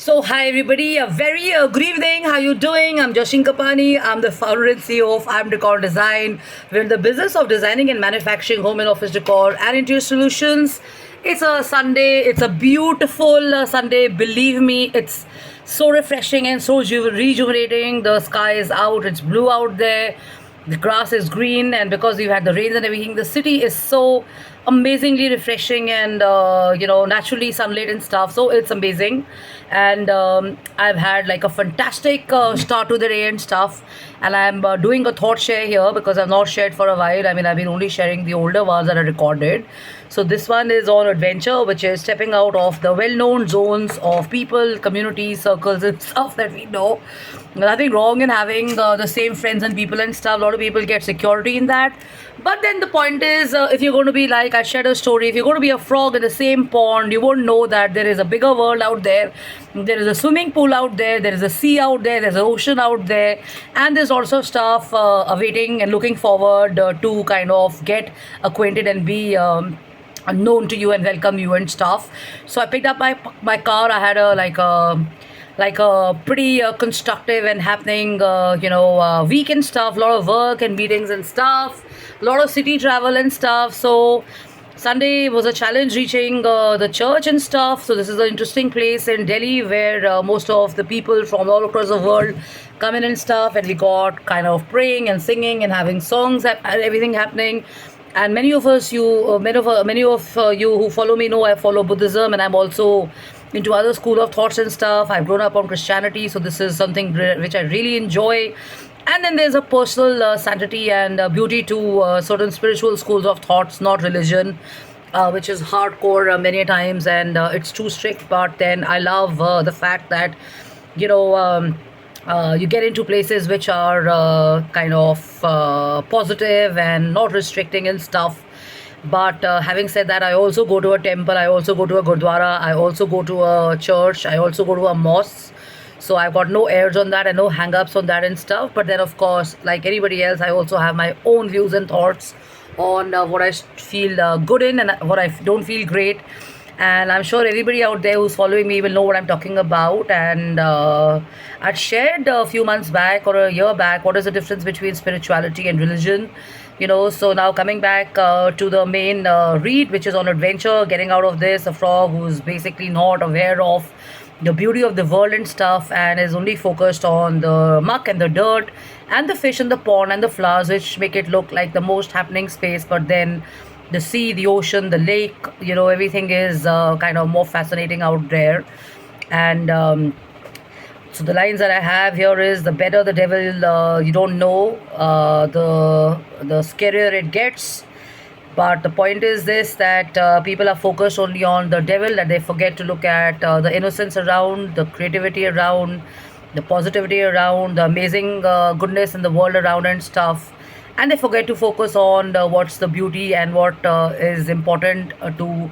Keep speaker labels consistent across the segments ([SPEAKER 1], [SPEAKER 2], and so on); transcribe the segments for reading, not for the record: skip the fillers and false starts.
[SPEAKER 1] So hi everybody, a very good evening. How you doing? I'm Jashin Kapani. I'm the founder and CEO of I'm Decor Design. We're in the business of designing and manufacturing home and office decor and interior solutions. It's a Sunday. It's a beautiful Sunday. Believe me, it's so refreshing and so rejuvenating. The sky is out. It's blue out there. The grass is green, and because we've had the rains and everything, the city is so amazingly refreshing and naturally sunlit and stuff, so it's amazing. And I've had like a fantastic start to the day and stuff, and I'm doing a thought share here because I've not shared for a while. I mean, I've been only sharing the older ones that I recorded. So this one is on adventure, which is stepping out of the well-known zones of people, communities, circles and stuff that we know. Nothing wrong in having the same friends and people and stuff. A lot of people get security in that. But then the point is, if you're going to be like, I shared a story, if you're going to be a frog in the same pond, you won't know that there is a bigger world out there. There is a swimming pool out there is a sea out there, there's an ocean out there, and there's also stuff awaiting and looking forward to kind of get acquainted and be known to you and welcome you and stuff. So I picked up my car. I had a pretty constructive and happening weekend stuff, a lot of work and meetings and stuff, a lot of city travel and stuff. So Sunday was a challenge reaching the church and stuff. So this is an interesting place in Delhi where most of the people from all across the world come in and stuff, and we got kind of praying and singing and having songs and everything happening. And many of you who follow me know I follow Buddhism, and I'm also into other school of thoughts and stuff. I've grown up on Christianity, so this is something which I really enjoy. And then there's a personal sanctity and beauty to certain spiritual schools of thoughts, not religion, which is hardcore many times, and it's too strict. But then I love the fact that you know. You get into places which are kind of positive and not restricting and stuff. But having said that, I also go to a temple, I also go to a gurdwara, I also go to a church, I also go to a mosque. So I've got no airs on that and no hang-ups on that and stuff. But then of course, like anybody else, I also have my own views and thoughts on what I feel good in and what I don't feel great. And I'm sure everybody out there who's following me will know what I'm talking about. And I'd shared a few months back or a year back what is the difference between spirituality and religion. So now coming back to the main read, which is on adventure, getting out of this, a frog who's basically not aware of the beauty of the world and stuff, and is only focused on the muck and the dirt and the fish in the pond and the flowers, which make it look like the most happening space. But then the sea, the ocean, the lake, everything is kind of more fascinating out there. And so the lines that I have here is, the better the devil you don't know, the scarier it gets. But the point is this, that people are focused only on the devil, that they forget to look at the innocence around, the creativity around, the positivity around, the amazing goodness in the world around and stuff. And they forget to focus on what's the beauty and what is important to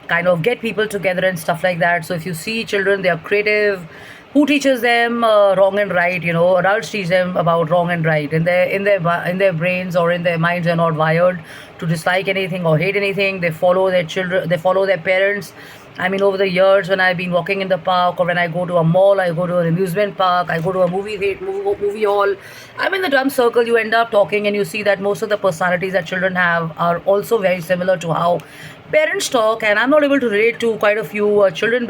[SPEAKER 1] kind of get people together and stuff like that. So if you see children, they are creative. Who teaches them wrong and right? Adults teach them about wrong and right. In their brains or in their minds, they're not wired to dislike anything or hate anything. They follow their children. They follow their parents. I mean, over the years, when I've been walking in the park, or when I go to a mall, I go to an amusement park, I go to a movie hall, I'm in the drum circle. You end up talking, and you see that most of the personalities that children have are also very similar to how parents talk. And I'm not able to relate to quite a few children